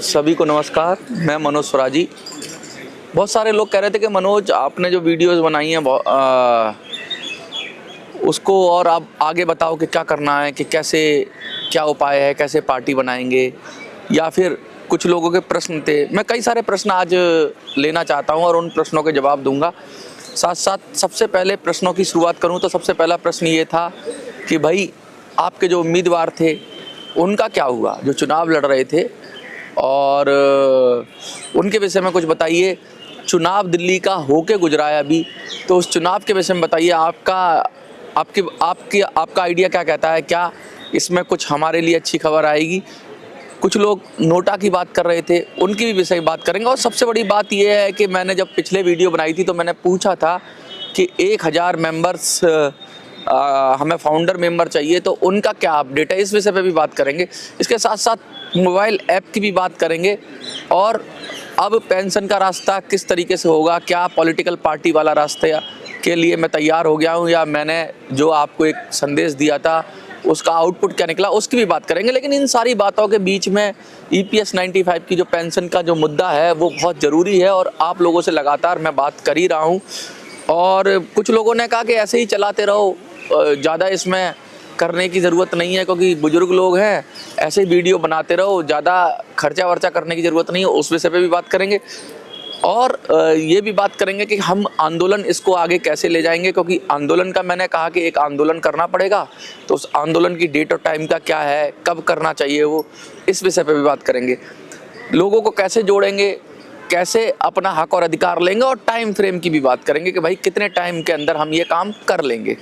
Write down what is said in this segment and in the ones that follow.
सभी को नमस्कार। मैं मनोज स्वराजी। बहुत सारे लोग कह रहे थे कि मनोज आपने जो वीडियोस बनाई हैं उसको और आप आगे बताओ कि क्या करना है, कि कैसे क्या उपाय है, कैसे पार्टी बनाएंगे, या फिर कुछ लोगों के प्रश्न थे। मैं कई सारे प्रश्न आज लेना चाहता हूं और उन प्रश्नों के जवाब दूंगा। साथ साथ सबसे पहले प्रश्नों की शुरुआत करूं तो सबसे पहला प्रश्न ये था कि भाई आपके जो उम्मीदवार थे उनका क्या हुआ, जो चुनाव लड़ रहे थे, और उनके विषय में कुछ बताइए। चुनाव दिल्ली का होके गुजरा है अभी, तो उस चुनाव के विषय में बताइए। आपका आइडिया क्या कहता है? क्या इसमें कुछ हमारे लिए अच्छी खबर आएगी? कुछ लोग नोटा की बात कर रहे थे, उनकी भी विषय बात करेंगे। और सबसे बड़ी बात यह है कि मैंने जब पिछले वीडियो बनाई थी तो मैंने पूछा था कि 1000 मेंबर्स हमें फाउंडर मेंबर चाहिए, तो उनका क्या अपडेट है, इस विषय पे भी बात करेंगे। इसके साथ साथ मोबाइल ऐप की भी बात करेंगे, और अब पेंशन का रास्ता किस तरीके से होगा, क्या पॉलिटिकल पार्टी वाला रास्ते के लिए मैं तैयार हो गया हूँ, या मैंने जो आपको एक संदेश दिया था उसका आउटपुट क्या निकला, उसकी भी बात करेंगे। लेकिन इन सारी बातों के बीच में EPS 95 की जो पेंशन का जो मुद्दा है वो बहुत ज़रूरी है, और आप लोगों से लगातार मैं बात कर ही रहा हूँ। और कुछ लोगों ने कहा कि ऐसे ही चलाते रहो, ज़्यादा इसमें करने की ज़रूरत नहीं है, क्योंकि बुजुर्ग लोग हैं, ऐसे ही वीडियो बनाते रहो, ज़्यादा खर्चा वर्चा करने की ज़रूरत नहीं है। उस विषय पे भी बात करेंगे, और ये भी बात करेंगे कि हम आंदोलन इसको आगे कैसे ले जाएंगे, क्योंकि आंदोलन का मैंने कहा कि एक आंदोलन करना पड़ेगा, तो उस आंदोलन की डेट और टाइम का क्या है, कब करना चाहिए, वो इस विषय पे भी बात करेंगे। लोगों को कैसे जोड़ेंगे, कैसे अपना हक और अधिकार लेंगे, और टाइम फ्रेम की भी बात करेंगे कि भाई कितने टाइम के अंदर हम ये काम कर लेंगे।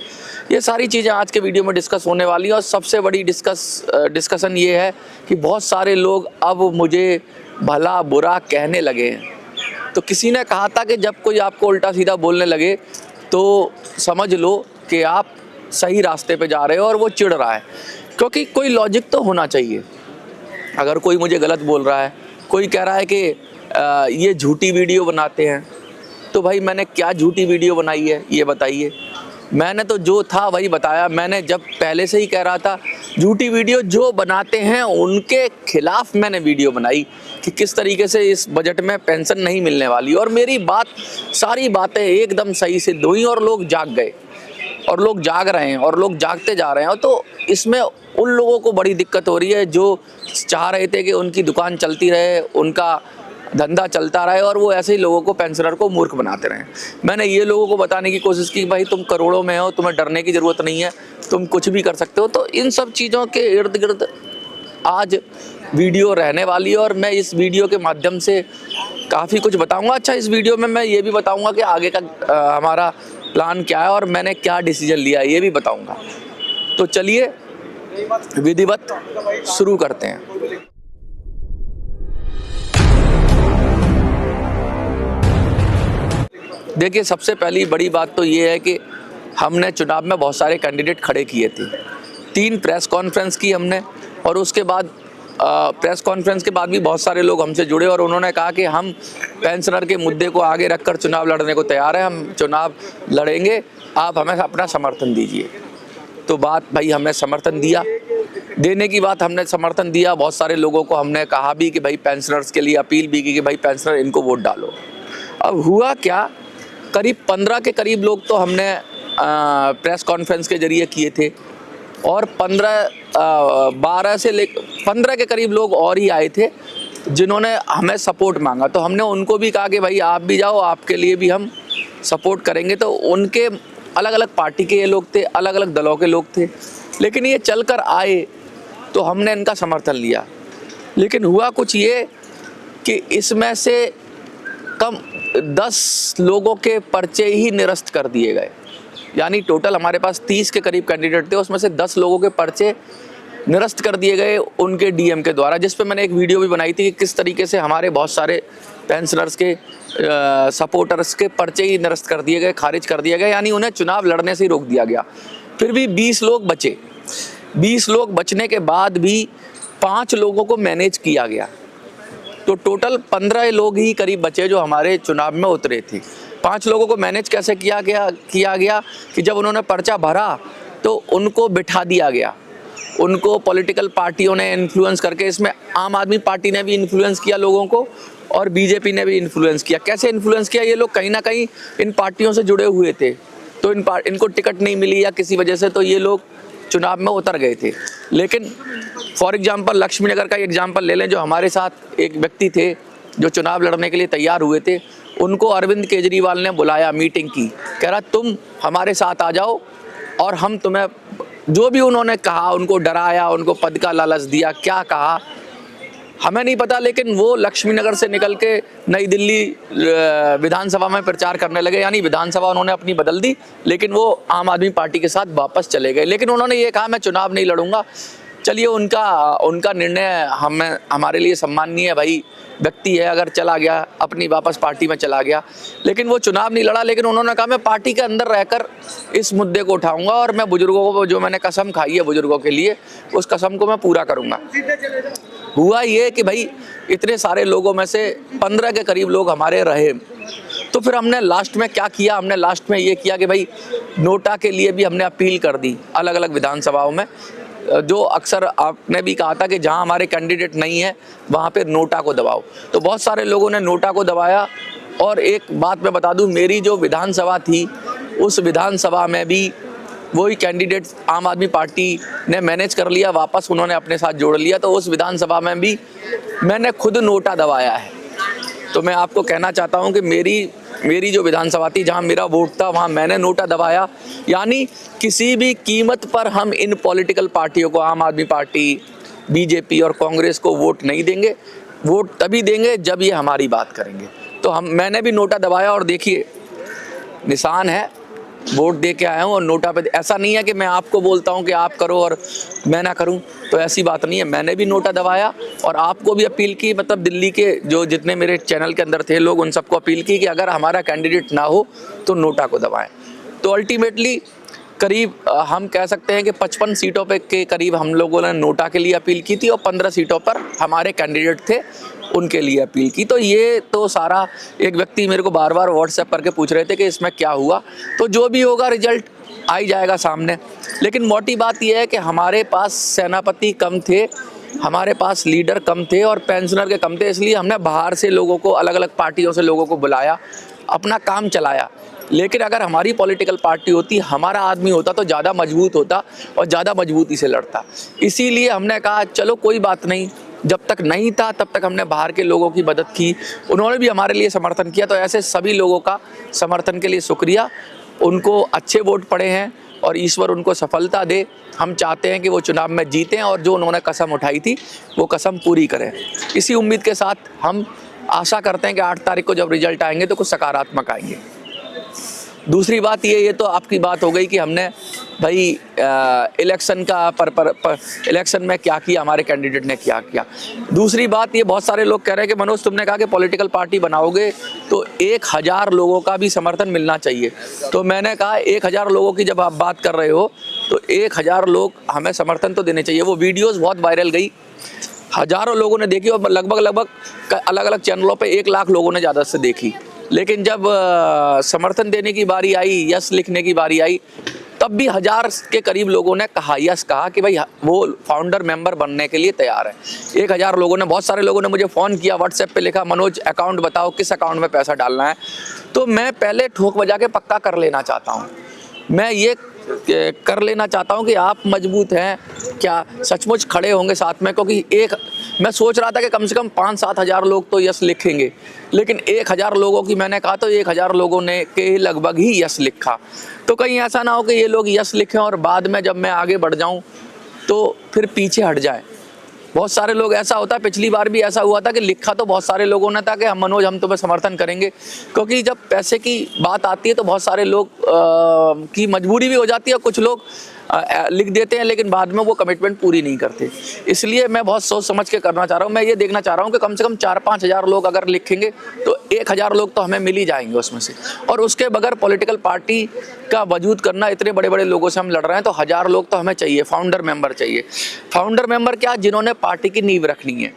ये सारी चीज़ें आज के वीडियो में डिस्कस होने वाली है। और सबसे बड़ी डिस्कशन ये है कि बहुत सारे लोग अब मुझे भला बुरा कहने लगे हैं। तो किसी ने कहा था कि जब कोई आपको उल्टा सीधा बोलने लगे तो समझ लो कि आप सही रास्ते पे जा रहे हो, और वो चिढ़ रहा है, क्योंकि कोई लॉजिक तो होना चाहिए। अगर कोई मुझे गलत बोल रहा है, कोई कह रहा है कि ये झूठी वीडियो बनाते हैं, तो भाई मैंने क्या झूठी वीडियो बनाई है ये बताइए। मैंने तो जो था वही बताया। मैंने जब पहले से ही कह रहा था झूठी वीडियो जो बनाते हैं उनके खिलाफ मैंने वीडियो बनाई कि किस तरीके से इस बजट में पेंशन नहीं मिलने वाली, और मेरी सारी बातें एकदम सही से हुई, और लोग जाग गए, और लोग जाग रहे हैं, और लोग जागते जा रहे हैं। तो इसमें उन लोगों को बड़ी दिक्कत हो रही है जो चाह रहे थे कि उनकी दुकान चलती रहे, उनका धंधा चलता रहे, और वो ऐसे ही लोगों को, पेंशनर को मूर्ख बनाते रहें। मैंने ये लोगों को बताने की कोशिश की भाई तुम करोड़ों में हो, तुम्हें डरने की ज़रूरत नहीं है, तुम कुछ भी कर सकते हो। तो इन सब चीज़ों के इर्द गिर्द आज वीडियो रहने वाली है, और मैं इस वीडियो के माध्यम से काफ़ी कुछ बताऊंगा। अच्छा, इस वीडियो में मैं ये भी बताऊंगा कि आगे का हमारा प्लान क्या है, और मैंने क्या डिसीजन लिया है ये भी बताऊंगा। तो चलिए विधिवत शुरू करते हैं। देखिए, सबसे पहली बड़ी बात तो ये है कि हमने चुनाव में बहुत सारे कैंडिडेट खड़े किए थे। 3 प्रेस कॉन्फ्रेंस की हमने, और उसके बाद प्रेस कॉन्फ्रेंस के बाद भी बहुत सारे लोग हमसे जुड़े, और उन्होंने कहा कि हम पेंशनर के मुद्दे को आगे रखकर चुनाव लड़ने को तैयार हैं, हम चुनाव लड़ेंगे, आप हमें अपना समर्थन दीजिए। तो बात भाई हमने समर्थन दिया, देने की बात हमने समर्थन दिया। बहुत सारे लोगों को हमने कहा भी कि भाई पेंशनर्स के लिए अपील भी की कि भाई पेंशनर इनको वोट डालो। अब हुआ क्या, करीब 15 के करीब लोग तो हमने प्रेस कॉन्फ्रेंस के जरिए किए थे, और 15 के करीब लोग और ही आए थे जिन्होंने हमें सपोर्ट मांगा। तो हमने उनको भी कहा कि भाई आप भी जाओ, आपके लिए भी हम सपोर्ट करेंगे। तो उनके अलग अलग पार्टी के ये लोग थे, अलग अलग दलों के लोग थे, लेकिन ये चल कर आए तो हमने इनका समर्थन लिया। लेकिन हुआ कुछ ये कि इसमें से कम 10 लोगों के पर्चे ही निरस्त कर दिए गए। यानी टोटल हमारे पास 30 के करीब कैंडिडेट थे, उसमें से 10 लोगों के पर्चे निरस्त कर दिए गए उनके DM के द्वारा, जिस पे मैंने एक वीडियो भी बनाई थी कि किस तरीके से हमारे बहुत सारे पेंशनर्स के सपोर्टर्स के पर्चे ही निरस्त कर दिए गए, खारिज कर दिए गए, यानी उन्हें चुनाव लड़ने से ही रोक दिया गया। फिर भी 20 लोग बचे। 20 लोग बचने के बाद भी 5 लोगों को मैनेज किया गया, तो टोटल 15 लोग ही करीब बचे जो हमारे चुनाव में उतरे थे। 5 लोगों को मैनेज कैसे किया गया कि जब उन्होंने पर्चा भरा तो उनको बिठा दिया गया, उनको पॉलिटिकल पार्टियों ने इन्फ्लुएंस करके, इसमें आम आदमी पार्टी ने भी इन्फ्लुएंस किया लोगों को और बीजेपी ने भी इन्फ्लुएंस किया। कैसे इन्फ्लुएंस किया? ये लोग कहीं ना कहीं इन पार्टियों से जुड़े हुए थे, तो इनको टिकट नहीं मिली या किसी वजह से, तो ये लोग चुनाव में उतर गए थे। लेकिन फॉर एग्जांपल लक्ष्मी नगर का एग्जांपल ले लें, जो हमारे साथ एक व्यक्ति थे जो चुनाव लड़ने के लिए तैयार हुए थे, उनको अरविंद केजरीवाल ने बुलाया, मीटिंग की, कह रहा तुम हमारे साथ आ जाओ और हम तुम्हें, जो भी उन्होंने कहा, उनको डराया, उनको पद का लालच दिया, क्या कहा हमें नहीं पता, लेकिन वो लक्ष्मी नगर से निकल के नई दिल्ली विधानसभा में प्रचार करने लगे। यानी विधानसभा उन्होंने अपनी बदल दी, लेकिन वो आम आदमी पार्टी के साथ वापस चले गए। लेकिन उन्होंने ये कहा मैं चुनाव नहीं लड़ूंगा। चलिए, उनका निर्णय हमारे लिए सम्माननीय है, भाई व्यक्ति है, अगर चला गया अपनी वापस पार्टी में चला गया, लेकिन वो चुनाव नहीं लड़ा। लेकिन उन्होंने कहा मैं पार्टी के अंदर रहकर इस मुद्दे को उठाऊंगा और मैं बुजुर्गों को, जो मैंने कसम खाई है बुजुर्गों के लिए, उस कसम को मैं पूरा करूंगा। हुआ ये कि भाई इतने सारे लोगों में से 15 के करीब लोग हमारे रहे, तो फिर हमने लास्ट में क्या किया? हमने लास्ट में ये किया कि भाई नोटा के लिए भी हमने अपील कर दी अलग अलग विधानसभाओं में। जो अक्सर आपने भी कहा था कि जहां हमारे कैंडिडेट नहीं है वहां पे नोटा को दबाओ, तो बहुत सारे लोगों ने नोटा को दबाया। और एक बात मैं बता दूं, मेरी जो विधानसभा थी उस विधानसभा में भी वही कैंडिडेट आम आदमी पार्टी ने मैनेज कर लिया, वापस उन्होंने अपने साथ जोड़ लिया, तो उस विधानसभा में भी मैंने खुद नोटा दबाया है। तो मैं आपको कहना चाहता हूं कि मेरी जो विधानसभा थी जहां मेरा वोट था वहां मैंने नोटा दबाया। यानी किसी भी कीमत पर हम इन पॉलिटिकल पार्टियों को, आम आदमी पार्टी, बीजेपी और कांग्रेस को वोट नहीं देंगे। वोट तभी देंगे जब ये हमारी बात करेंगे। तो मैंने भी नोटा दबाया और देखिए निशान है, वोट दे के आया हूँ। और नोटा पे ऐसा नहीं है कि मैं आपको बोलता हूँ कि आप करो और मैं ना करूँ, तो ऐसी बात नहीं है। मैंने भी नोटा दबाया और आपको भी अपील की, मतलब दिल्ली के जो जितने मेरे चैनल के अंदर थे लोग, उन सबको अपील की कि अगर हमारा कैंडिडेट ना हो तो नोटा को दबाएं। तो अल्टीमेटली करीब हम कह सकते हैं कि 55 सीटों पे के करीब हम लोगों ने नोटा के लिए अपील की थी और 15 सीटों पर हमारे कैंडिडेट थे उनके लिए अपील की। तो ये तो सारा, एक व्यक्ति मेरे को बार बार व्हाट्सएप करके पूछ रहे थे कि इसमें क्या हुआ, तो जो भी होगा रिजल्ट आ ही जाएगा सामने। लेकिन मोटी बात यह है कि हमारे पास सेनापति कम थे, हमारे पास लीडर कम थे और पेंशनर के कम थे, इसलिए हमने बाहर से लोगों को, अलग अलग पार्टियों से लोगों को बुलाया, अपना काम चलाया। लेकिन अगर हमारी पॉलिटिकल पार्टी होती, हमारा आदमी होता, तो ज़्यादा मजबूत होता और ज़्यादा मजबूती से लड़ता। इसीलिए हमने कहा चलो कोई बात नहीं, जब तक नहीं था तब तक हमने बाहर के लोगों की मदद की, उन्होंने भी हमारे लिए समर्थन किया। तो ऐसे सभी लोगों का समर्थन के लिए शुक्रिया। उनको अच्छे वोट पड़े हैं और ईश्वर उनको सफलता दे। हम चाहते हैं कि वो चुनाव में जीतें और जो उन्होंने कसम उठाई थी वो कसम पूरी करें। इसी उम्मीद के साथ हम आशा करते हैं कि 8 तारीख को जब रिजल्ट आएंगे तो कुछ सकारात्मक आएंगे। दूसरी बात ये तो आपकी बात हो गई कि हमने भाई इलेक्शन का इलेक्शन में क्या किया, हमारे कैंडिडेट ने क्या किया। दूसरी बात ये, बहुत सारे लोग कह रहे हैं कि मनोज तुमने कहा कि पॉलिटिकल पार्टी बनाओगे तो 1000 लोगों का भी समर्थन मिलना चाहिए। तो मैंने कहा 1000 लोगों की जब आप बात कर रहे हो तो 1000 लोग हमें समर्थन तो देने चाहिए। वो वीडियोस बहुत वायरल गई, हजारों लोगों ने देखी और लगभग अलग अलग चैनलों पे 1 लाख लोगों ने ज़्यादा से देखी। लेकिन जब समर्थन देने की बारी आई, यस लिखने की बारी आई, तब भी 1000 के करीब लोगों ने कहा, यस कहा कि भाई वो फाउंडर मेंबर बनने के लिए तैयार है। 1000 लोगों ने, बहुत सारे लोगों ने मुझे फ़ोन किया, व्हाट्सएप पे लिखा मनोज अकाउंट बताओ, किस अकाउंट में पैसा डालना है। तो मैं पहले ठोक बजा के पक्का कर लेना चाहता हूँ, मैं ये कर लेना चाहता हूँ कि आप मजबूत हैं क्या, सचमुच खड़े होंगे साथ में। क्योंकि मैं सोच रहा था कि कम से कम 5-7 हज़ार लोग तो यस लिखेंगे, लेकिन 1000 लोगों की मैंने कहा तो 1000 लोगों ने के लगभग ही यस लिखा। तो कहीं ऐसा ना हो कि ये लोग यस लिखें और बाद में जब मैं आगे बढ़ जाऊं तो फिर पीछे हट जाएं। बहुत सारे लोग, ऐसा होता है, पिछली बार भी ऐसा हुआ था कि लिखा तो बहुत सारे लोगों ने था कि हम मनोज हम तुम्हें समर्थन करेंगे, क्योंकि जब पैसे की बात आती है तो बहुत सारे लोग की मजबूरी भी हो जाती है। कुछ लोग लिख देते हैं लेकिन बाद में वो कमिटमेंट पूरी नहीं करते। इसलिए मैं बहुत सोच समझ के करना चाह रहा हूँ। मैं ये देखना चाह रहा हूँ कि कम से कम 4-5 हज़ार लोग अगर लिखेंगे तो 1000 लोग तो हमें मिल ही जाएंगे उसमें से। और उसके बगैर पॉलिटिकल पार्टी का वजूद करना, इतने बड़े बड़े लोगों से हम लड़ रहे हैं, तो 1000 लोग तो हमें चाहिए, फाउंडर मेंबर चाहिए। फाउंडर मेंबर क्या, जिन्होंने पार्टी की नींव रखनी है।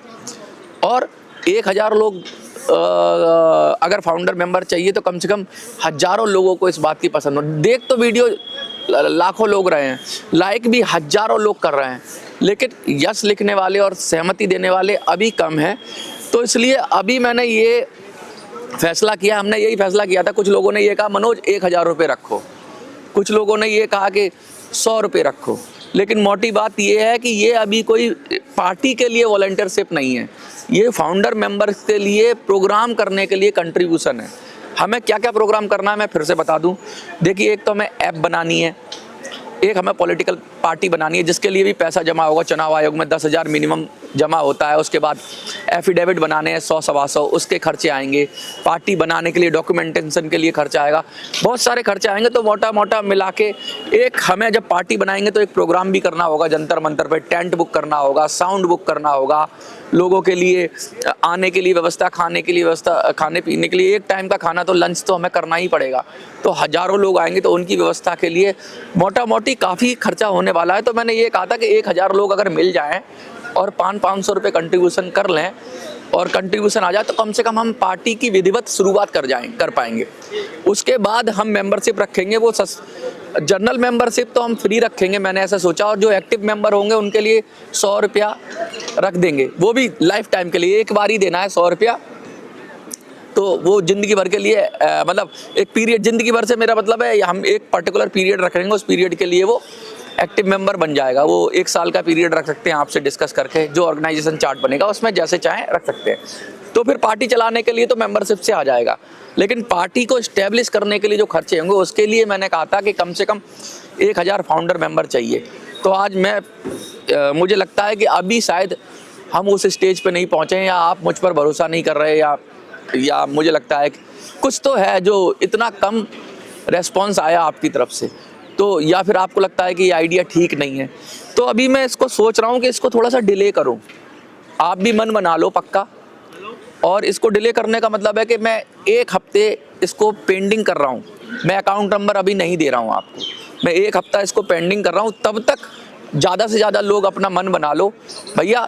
और 1000 लोग अगर फाउंडर मेंबर चाहिए तो कम से कम हजारों लोगों को इस बात की पसंद हो। देख तो वीडियो लाखों लोग रहे हैं, लाइक भी हजारों लोग कर रहे हैं, लेकिन यस लिखने वाले और सहमति देने वाले अभी कम हैं। तो इसलिए अभी मैंने ये फैसला किया, हमने यही फैसला किया था। कुछ लोगों ने ये कहा मनोज 1000 रुपये रखो, कुछ लोगों ने ये कहा कि 100 रुपये रखो, लेकिन मोटी बात ये है कि ये अभी कोई पार्टी के लिए वॉलंटियरशिप नहीं है, ये फाउंडर मेंबर्स के लिए प्रोग्राम करने के लिए कंट्रीब्यूशन है। हमें क्या क्या प्रोग्राम करना है मैं फिर से बता दूं। देखिए, एक तो हमें ऐप बनानी है, एक हमें पॉलिटिकल पार्टी बनानी है जिसके लिए भी पैसा जमा होगा। चुनाव आयोग में 10,000 मिनिमम जमा होता है, उसके बाद एफिडेविट बनाने हैं 100 सवा 100, उसके खर्चे आएंगे। पार्टी बनाने के लिए डॉक्यूमेंटेशन के लिए खर्चा आएगा, बहुत सारे खर्चे आएंगे। तो मोटा मोटा मिला के एक हमें जब पार्टी बनाएंगे तो एक प्रोग्राम भी करना होगा, जंतर मंतर पर टेंट बुक करना होगा, साउंड बुक करना होगा, लोगों के लिए आने के लिए व्यवस्था, खाने के लिए व्यवस्था, खाने पीने के लिए एक टाइम का खाना तो लंच तो हमें करना ही पड़ेगा। तो हजारों लोग आएंगे तो उनकी व्यवस्था के लिए मोटा मोटी काफ़ी खर्चा होने वाला है। तो मैंने ये कहा था कि 1000 लोग अगर मिल जाएं और 500-500 रुपये कंट्रीब्यूशन कर लें और कंट्रीब्यूशन आ जाए तो कम से कम हम पार्टी की विधिवत शुरुआत कर पाएंगे। उसके बाद हम मेंबरशिप रखेंगे, वो जनरल मेंबरशिप तो हम फ्री रखेंगे, मैंने ऐसा सोचा। और जो एक्टिव मेंबर होंगे उनके लिए 100 रुपया रख देंगे, वो भी लाइफ टाइम के लिए, एक बार ही देना है 100 रुपया। तो वो ज़िंदगी भर के लिए मतलब एक पीरियड, ज़िंदगी भर से मेरा मतलब है हम एक पर्टिकुलर पीरियड रखेंगे, उस पीरियड के लिए वो एक्टिव मेंबर बन जाएगा। वो 1 साल का पीरियड रख सकते हैं आपसे डिस्कस करके, जो ऑर्गेनाइजेशन चार्ट बनेगा उसमें जैसे चाहें रख सकते हैं। तो फिर पार्टी चलाने के लिए तो मेंबरशिप से आ जाएगा, लेकिन पार्टी को इस्टेब्लिश करने के लिए जो खर्चे होंगे उसके लिए मैंने कहा था कि कम से कम 1000 फाउंडर मेंबर चाहिए। तो आज मुझे लगता है कि अभी शायद हम उस स्टेज पे नहीं पहुँचे हैं, या आप मुझ पर भरोसा नहीं कर रहे, या मुझे लगता है कि कुछ तो है जो इतना कम रेस्पॉन्स आया आपकी तरफ से, तो या फिर आपको लगता है कि ये आइडिया ठीक नहीं है। तो अभी मैं इसको सोच रहा हूँ कि इसको थोड़ा सा डिले करूँ। आप भी मन बना लो पक्का। और इसको डिले करने का मतलब है कि मैं 1 हफ्ते इसको पेंडिंग कर रहा हूँ, मैं अकाउंट नंबर अभी नहीं दे रहा हूँ आपको, मैं 1 हफ्ता इसको पेंडिंग कर रहा हूँ। तब तक ज़्यादा से ज़्यादा लोग अपना मन बना लो। भैया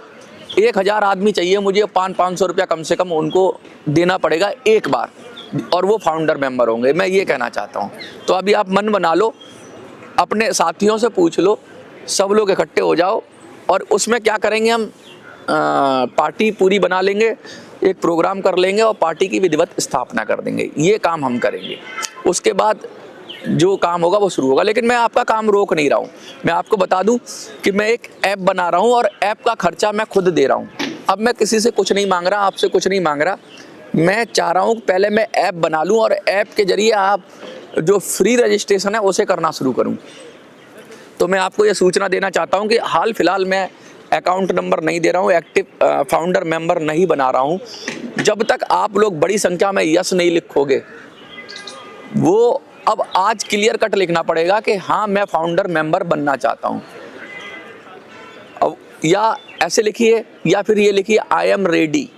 1000 आदमी चाहिए मुझे, 500 रुपया कम से कम उनको देना पड़ेगा एक बार, और वो फाउंडर मेंबर होंगे, मैं ये कहना चाहता हूँ। तो अभी आप मन बना लो, अपने साथियों से पूछ लो, सब लोग इकट्ठे हो जाओ, और उसमें क्या करेंगे हम, पार्टी पूरी बना लेंगे, एक प्रोग्राम कर लेंगे और पार्टी की विधिवत स्थापना कर देंगे। ये काम हम करेंगे। उसके बाद जो काम होगा वो शुरू होगा। लेकिन मैं आपका काम रोक नहीं रहा हूँ। मैं आपको बता दूं कि मैं एक ऐप बना रहा हूँ और ऐप का खर्चा मैं खुद दे रहा हूँ। अब मैं किसी से कुछ नहीं मांग रहा, आपसे कुछ नहीं मांग रहा। मैं चाह रहा हूँ पहले मैं ऐप बना लूँ और ऐप के जरिए आप जो फ्री रजिस्ट्रेशन है उसे करना शुरू करूँ। तो मैं आपको ये सूचना देना चाहता हूँ कि हाल फिलहाल मैं अकाउंट नंबर नहीं दे रहा हूँ, एक्टिव फाउंडर मेंबर नहीं बना रहा हूँ। जब तक आप लोग बड़ी संख्या में यस नहीं लिखोगे, वो अब आज क्लियर कट लिखना पड़ेगा कि हाँ मैं फाउंडर मेंबर बनना चाहता हूँ। अब या ऐसे लिखिए या फिर ये लिखिए आई एम रेडी।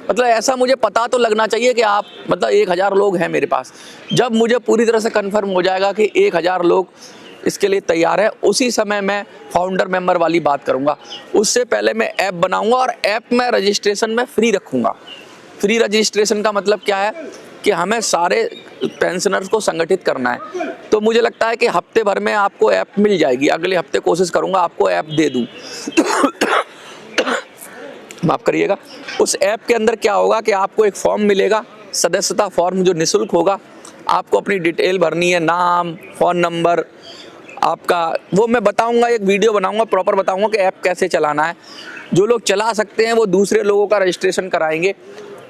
मतलब ऐसा मुझे पता तो लगना चाहिए कि आप, मतलब 1000 लोग हैं मेरे पास। जब मुझे पूरी तरह से कंफर्म हो जाएगा कि 1000 लोग इसके लिए तैयार है, उसी समय मैं फाउंडर मेंबर वाली बात करूंगा। उससे पहले मैं ऐप बनाऊंगा और ऐप में रजिस्ट्रेशन में फ्री रखूंगा। फ्री रजिस्ट्रेशन का मतलब क्या है कि हमें सारे पेंशनर्स को संगठित करना है। तो मुझे लगता है कि हफ्ते भर में आपको ऐप मिल जाएगी। अगले हफ्ते कोशिश करूंगा आपको ऐप दे दूं। माफ़ करिएगा। उस ऐप के अंदर क्या होगा कि आपको एक फॉर्म मिलेगा, सदस्यता फॉर्म, जो निःशुल्क होगा। आपको अपनी डिटेल भरनी है, नाम, फ़ोन नंबर आपका, वो मैं बताऊंगा, एक वीडियो बनाऊंगा, प्रॉपर बताऊंगा कि ऐप कैसे चलाना है। जो लोग चला सकते हैं वो दूसरे लोगों का रजिस्ट्रेशन कराएंगे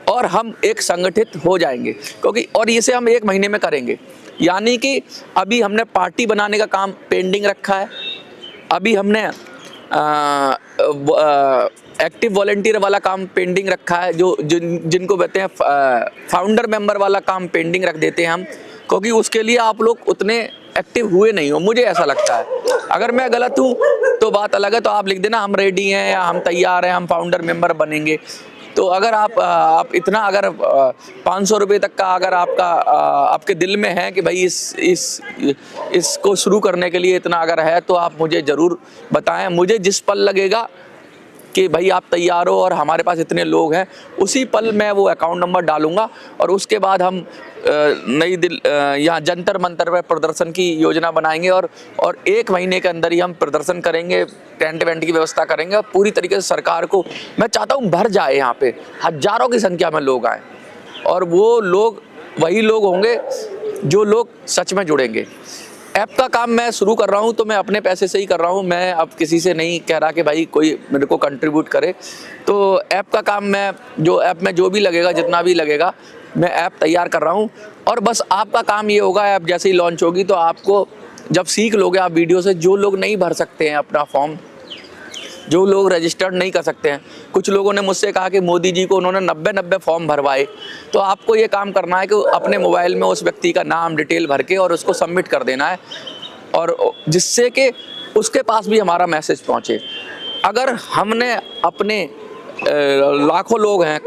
और हम एक संगठित हो जाएंगे। क्योंकि और इसे हम 1 महीने में करेंगे। यानी कि अभी हमने पार्टी बनाने का काम पेंडिंग रखा है, अभी हमने एक्टिव वॉलंटियर वाला काम पेंडिंग रखा है, जिनको कहते हैं फाउंडर मेंबर वाला काम पेंडिंग रख देते हैं हम, क्योंकि उसके लिए आप लोग उतने एक्टिव हुए नहीं हो, मुझे ऐसा लगता है। अगर मैं गलत हूँ तो बात अलग है, तो आप लिख देना हम रेडी हैं या हम तैयार हैं, हम फाउंडर मेंबर बनेंगे। तो अगर आप इतना, अगर 500 रुपये तक का अगर आपके दिल में है कि भाई इसको शुरू करने के लिए इतना अगर है, तो आप मुझे ज़रूर बताएं। मुझे जिस पल लगेगा कि भाई आप तैयार हो और हमारे पास इतने लोग हैं, उसी पल मैं वो अकाउंट नंबर डालूंगा और उसके बाद हम नई दिल्ली यहाँ जंतर मंतर पर प्रदर्शन की योजना बनाएंगे और 1 महीने के अंदर ही हम प्रदर्शन करेंगे, टेंट वेंट की व्यवस्था करेंगे और पूरी तरीके से सरकार को मैं चाहता हूँ भर जाए, यहाँ पे हजारों की संख्या में लोग आए और वो लोग वही लोग होंगे जो लोग सच में जुड़ेंगे। ऐप का काम मैं शुरू कर रहा हूँ तो मैं अपने पैसे से ही कर रहा हूँ, मैं अब किसी से नहीं कह रहा कि भाई कोई मेरे को कंट्रीब्यूट करे। तो ऐप का काम मैं जो ऐप में जो भी लगेगा, जितना भी लगेगा, मैं ऐप तैयार कर रहा हूँ और बस आपका काम ये होगा, ऐप जैसे ही लॉन्च होगी तो आपको जब सीख लोगे आप वीडियो से, जो लोग नहीं भर सकते हैं अपना फॉर्म, जो लोग रजिस्टर्ड नहीं कर सकते हैं, कुछ लोगों ने मुझसे कहा कि मोदी जी को उन्होंने 90 फॉर्म भरवाए, तो आपको ये काम करना है कि अपने मोबाइल में उस व्यक्ति का नाम डिटेल भर के और उसको सबमिट कर देना है और जिससे कि उसके पास भी हमारा मैसेज पहुंचे। अगर हमने अपने लाखों लोग हैं,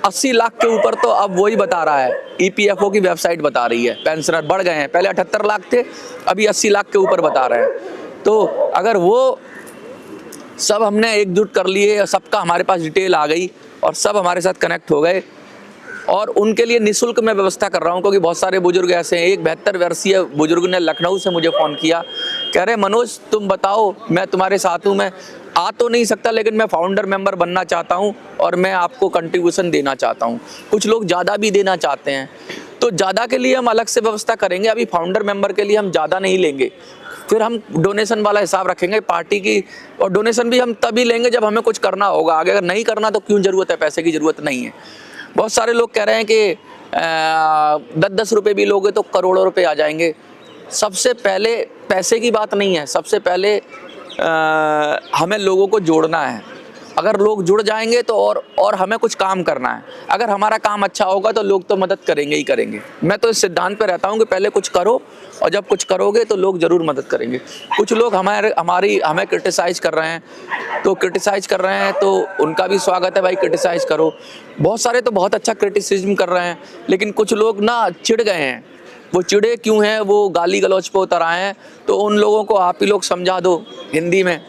80 लाख के ऊपर तो अब वही बता रहा है, EPFO की वेबसाइट बता रही है, पेंशनर बढ़ गए हैं, पहले 78 लाख थे, अभी 80 लाख के ऊपर बता रहे हैं। तो अगर वो सब हमने एकजुट कर लिए, सबका हमारे पास डिटेल आ गई और सब हमारे साथ कनेक्ट हो गए और उनके लिए निःशुल्क मैं व्यवस्था कर रहा हूं, क्योंकि बहुत सारे बुजुर्ग ऐसे हैं। एक 72 वर्षीय बुजुर्ग ने लखनऊ से मुझे फ़ोन किया, कह रहे मनोज तुम बताओ, मैं तुम्हारे साथ हूं, मैं आ तो नहीं सकता लेकिन मैं फाउंडर मेंबर बनना चाहता हूं और मैं आपको कंट्रीब्यूशन देना चाहता हूं। कुछ लोग ज़्यादा भी देना चाहते हैं, तो ज़्यादा के लिए हम अलग से व्यवस्था करेंगे, अभी फाउंडर मेंबर के लिए हम ज़्यादा नहीं लेंगे, फिर हम डोनेशन वाला हिसाब रखेंगे पार्टी की, और डोनेशन भी हम तभी लेंगे जब हमें कुछ करना होगा। आगे अगर नहीं करना तो क्यों ज़रूरत है, पैसे की ज़रूरत नहीं है। बहुत सारे लोग कह रहे हैं कि 10-10 रुपये भी लोगे तो करोड़ों रुपए आ जाएंगे। सबसे पहले पैसे की बात नहीं है, सबसे पहले हमें लोगों को जोड़ना है। अगर लोग जुड़ जाएंगे तो और हमें कुछ काम करना है। अगर हमारा काम अच्छा होगा तो लोग तो मदद करेंगे ही करेंगे। मैं तो इस सिद्धांत पे रहता हूँ कि पहले कुछ करो और जब कुछ करोगे तो लोग ज़रूर मदद करेंगे। कुछ लोग हमें क्रिटिसाइज़ कर रहे हैं, तो क्रिटिसाइज़ कर रहे हैं तो उनका भी स्वागत है भाई, क्रिटिसाइज़ करो। बहुत सारे तो बहुत अच्छा क्रिटिसिज्म कर रहे हैं, लेकिन कुछ लोग ना चिढ़ गए हैं। वो चिढ़े क्यों हैं, वो गाली गलौज पे उतर आए हैं, तो उन लोगों को आप ही लोग समझा दो हिंदी में।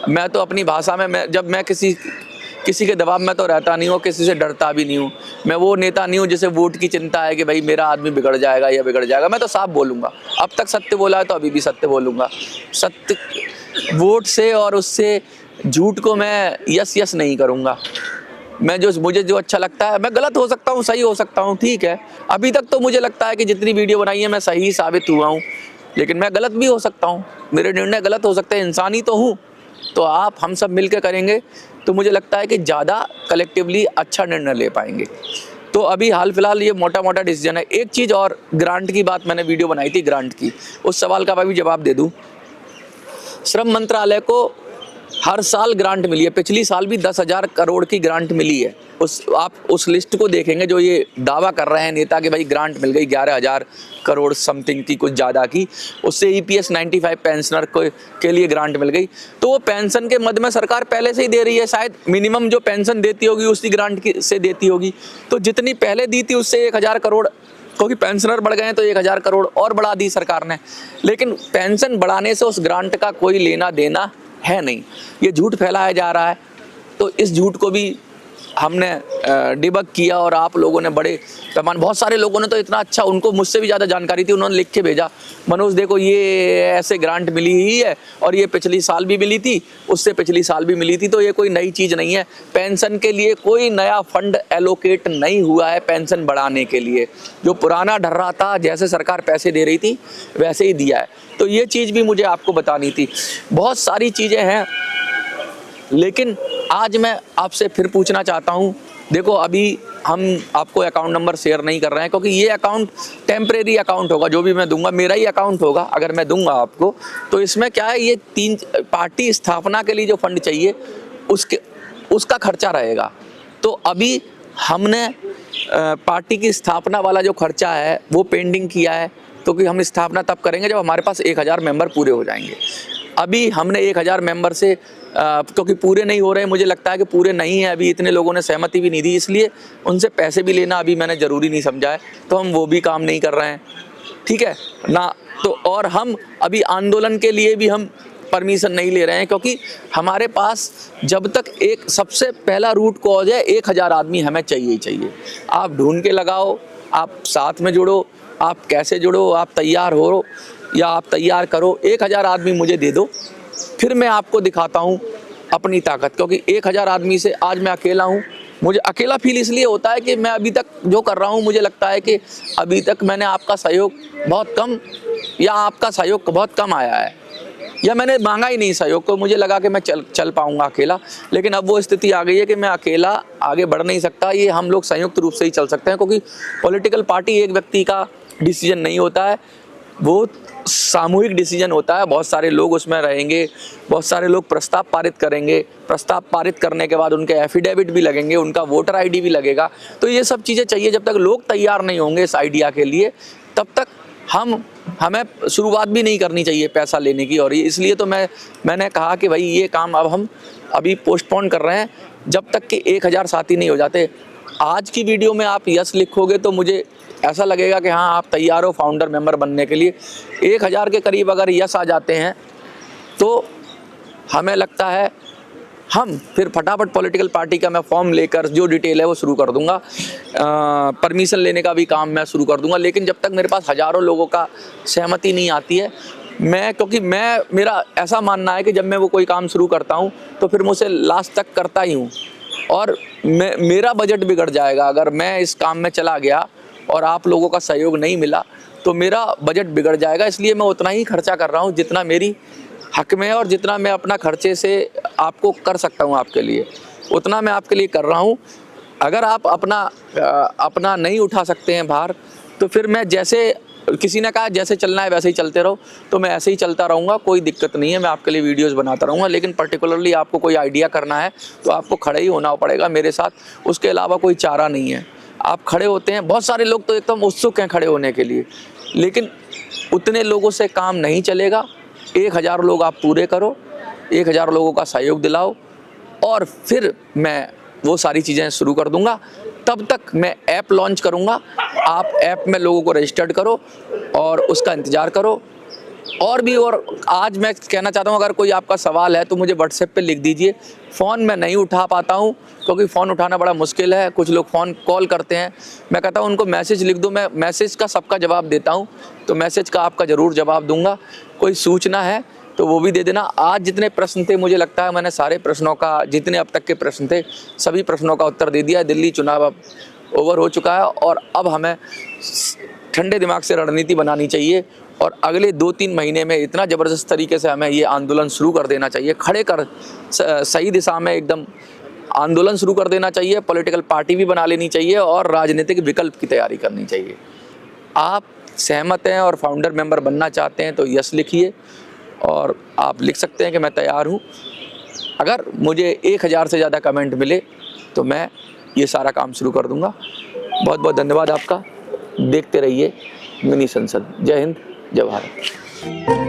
मैं तो अपनी भाषा में मैं किसी के दबाव में तो रहता नहीं हूँ, किसी से डरता भी नहीं हूँ। मैं वो नेता नहीं हूँ जिसे वोट की चिंता है कि भाई मेरा आदमी बिगड़ जाएगा या बिगड़ जाएगा। मैं तो साफ बोलूँगा, अब तक सत्य बोला है तो अभी भी सत्य बोलूँगा। सत्य वोट से और उससे झूठ को मैं यस नहीं करूँगा। मुझे जो अच्छा लगता है, मैं गलत हो सकता हूँ, सही हो सकता हूँ, ठीक है। अभी तक तो मुझे लगता है कि जितनी वीडियो बनाई है मैं सही साबित हुआ हूँ, लेकिन मैं गलत भी हो सकता हूँ, मेरे निर्णय गलत हो सकते हैं, इंसान ही तो हूँ। तो आप हम सब मिलकर करेंगे तो मुझे लगता है कि ज़्यादा कलेक्टिवली अच्छा निर्णय ले पाएंगे। तो अभी हाल फिलहाल ये मोटा डिसीजन है। एक चीज़ और, ग्रांट की बात मैंने वीडियो बनाई थी, ग्रांट की, उस सवाल का मैं भी जवाब दे दूं। श्रम मंत्रालय को हर साल ग्रांट मिली है, पिछली साल भी 10,000 करोड़ की ग्रांट मिली है। आप उस लिस्ट को देखेंगे जो ये दावा कर रहे हैं नेता कि भाई ग्रांट मिल गई 11,000 करोड़ समथिंग की, कुछ ज़्यादा की, उससे EPS 95 पेंशनर के लिए ग्रांट मिल गई। तो वो पेंशन के मद में सरकार पहले से ही दे रही है, शायद मिनिमम जो पेंशन देती होगी उसी ग्रांट से देती होगी। तो जितनी पहले दी थी उससे 1,000 करोड़, क्योंकि पेंशनर बढ़ गए हैं तो 1,000 करोड़ और बढ़ा दी सरकार ने। लेकिन पेंशन बढ़ाने से उस ग्रांट का कोई लेना देना है नहीं, ये झूठ फैलाया जा रहा है। तो इस झूठ को भी हमने डिबग किया और आप लोगों ने बड़े पैमाने, बहुत सारे लोगों ने तो इतना अच्छा, उनको मुझसे भी ज़्यादा जानकारी थी, उन्होंने लिख के भेजा, मनोज देखो ये ऐसे ग्रांट मिली ही है और ये पिछली साल भी मिली थी, उससे पिछली साल भी मिली थी, तो ये कोई नई चीज़ नहीं है। पेंशन के लिए कोई नया फंड एलोकेट नहीं हुआ है, पेंशन बढ़ाने के लिए जो पुराना ढर रहा था, जैसे सरकार पैसे दे रही थी वैसे ही दिया है। तो ये चीज़ भी मुझे आपको बतानी थी। बहुत सारी चीज़ें हैं, लेकिन आज मैं आपसे फिर पूछना चाहता हूँ। देखो अभी हम आपको अकाउंट नंबर शेयर नहीं कर रहे हैं, क्योंकि ये अकाउंट टेम्परेरी अकाउंट होगा, जो भी मैं दूंगा मेरा ही अकाउंट होगा अगर मैं दूंगा आपको। तो इसमें क्या है, ये 3 पार्टी स्थापना के लिए जो फंड चाहिए उसका खर्चा रहेगा। तो अभी हमने पार्टी की स्थापना वाला जो खर्चा है वो पेंडिंग किया है, क्योंकि हम स्थापना तब करेंगे जब हमारे पास 1,000 मेंबर पूरे हो जाएंगे। अभी हमने 1,000 मेंबर से क्योंकि पूरे नहीं हो रहे, मुझे लगता है कि पूरे नहीं है, अभी इतने लोगों ने सहमति भी नहीं दी, इसलिए उनसे पैसे भी लेना अभी मैंने ज़रूरी नहीं समझा है, तो हम वो भी काम नहीं कर रहे हैं, ठीक है ना। तो और हम अभी आंदोलन के लिए भी हम परमिशन नहीं ले रहे हैं, क्योंकि हमारे पास जब तक एक सबसे पहला रूट कॉज है 1000 आदमी हमें चाहिए ही चाहिए। आप ढूंढ के लगाओ, आप साथ में जुड़ो, आप कैसे जुड़ो, आप तैयार हो या आप तैयार करो, 1000 आदमी मुझे दे दो, फिर मैं आपको दिखाता हूँ अपनी ताकत। क्योंकि 1000 आदमी से आज मैं अकेला हूँ। मुझे अकेला फील इसलिए होता है कि मैं अभी तक जो कर रहा हूँ, मुझे लगता है कि अभी तक मैंने आपका सहयोग बहुत कम, या आपका सहयोग बहुत कम आया है, या मैंने मांगा ही नहीं सहयोग को। मुझे लगा कि मैं चल पाऊंगा अकेला, लेकिन अब वो स्थिति आ गई है कि मैं अकेला आगे बढ़ नहीं सकता। ये हम लोग संयुक्त रूप से ही चल सकते हैं, क्योंकि पॉलिटिकल पार्टी एक व्यक्ति का डिसीजन नहीं होता है, वो सामूहिक डिसीजन होता है। बहुत सारे लोग उसमें रहेंगे, बहुत सारे लोग प्रस्ताव पारित करेंगे, प्रस्ताव पारित करने के बाद उनके एफिडेविट भी लगेंगे, उनका वोटर आईडी भी लगेगा। तो ये सब चीज़ें चाहिए। जब तक लोग तैयार नहीं होंगे इस आइडिया के लिए, तब तक हमें शुरुआत भी नहीं करनी चाहिए पैसा लेने की। और इसलिए तो मैंने कहा कि भाई ये काम अब हम अभी पोस्टपोन कर रहे हैं, जब तक कि 1000 साथी नहीं हो जाते। आज की वीडियो में आप यस लिखोगे तो मुझे ऐसा लगेगा कि हाँ आप तैयार हो फाउंडर मेंबर बनने के लिए। 1000 के करीब अगर यस आ जाते हैं तो हमें लगता है हम फिर फटाफट पॉलिटिकल पार्टी का मैं फॉर्म लेकर जो डिटेल है वो शुरू कर दूंगा। परमिशन लेने का भी काम मैं शुरू कर दूंगा। लेकिन जब तक मेरे पास हज़ारों लोगों का सहमति नहीं आती है, क्योंकि मेरा ऐसा मानना है कि जब मैं वो कोई काम शुरू करता हूँ तो फिर मुझसे लास्ट तक करता ही हूँ, और मेरा बजट बिगड़ जाएगा। अगर मैं इस काम में चला गया और आप लोगों का सहयोग नहीं मिला तो मेरा बजट बिगड़ जाएगा। इसलिए मैं उतना ही खर्चा कर रहा हूँ जितना मेरी हक में है, और जितना मैं अपना खर्चे से आपको कर सकता हूँ आपके लिए, उतना मैं आपके लिए कर रहा हूँ। अगर आप अपना नहीं उठा सकते हैं भार, तो फिर मैं जैसे किसी ने कहा जैसे चलना है वैसे ही चलते रहो, तो मैं ऐसे ही चलता रहूँगा, कोई दिक्कत नहीं है। मैं आपके लिए वीडियोस बनाता रहूँगा। लेकिन पर्टिकुलरली आपको कोई आइडिया करना है तो आपको खड़े ही होना पड़ेगा मेरे साथ, उसके अलावा कोई चारा नहीं है। आप खड़े होते हैं, बहुत सारे लोग तो एकदम उत्सुक हैं खड़े होने के लिए, लेकिन उतने लोगों से काम नहीं चलेगा। 1000 लोग आप पूरे करो, 1000 लोगों का सहयोग दिलाओ, और फिर मैं वो सारी चीज़ें शुरू कर दूंगा। तब तक मैं ऐप लॉन्च करूंगा, आप ऐप में लोगों को रजिस्टर्ड करो और उसका इंतज़ार करो। और आज मैं कहना चाहता हूँ, अगर कोई आपका सवाल है तो मुझे व्हाट्सएप पे लिख दीजिए। फ़ोन मैं नहीं उठा पाता हूँ क्योंकि फ़ोन उठाना बड़ा मुश्किल है। कुछ लोग फ़ोन कॉल करते हैं, मैं कहता हूँ उनको मैसेज लिख दो। मैं मैसेज का सबका जवाब देता हूँ, तो मैसेज का आपका ज़रूर जवाब दूंगा। कोई सूचना है तो वो भी दे देना। आज जितने प्रश्न थे, मुझे लगता है मैंने सारे प्रश्नों का, जितने अब तक के प्रश्न थे सभी प्रश्नों का उत्तर दे दिया है। दिल्ली चुनाव अब ओवर हो चुका है, और अब हमें ठंडे दिमाग से रणनीति बनानी चाहिए, और अगले 2-3 महीने में इतना ज़बरदस्त तरीके से हमें ये आंदोलन शुरू कर देना चाहिए, खड़े कर सही दिशा में एकदम आंदोलन शुरू कर देना चाहिए। पॉलिटिकल पार्टी भी बना लेनी चाहिए और राजनीतिक विकल्प की तैयारी करनी चाहिए। आप सहमत हैं और फाउंडर मेंबर बनना चाहते हैं तो यस लिखिए, और आप लिख सकते हैं कि मैं तैयार हूँ। अगर मुझे 1000 से ज़्यादा कमेंट मिले तो मैं ये सारा काम शुरू कर दूँगा। बहुत बहुत धन्यवाद आपका। देखते रहिए मिनी संसद। जय हिंद, जय भारत।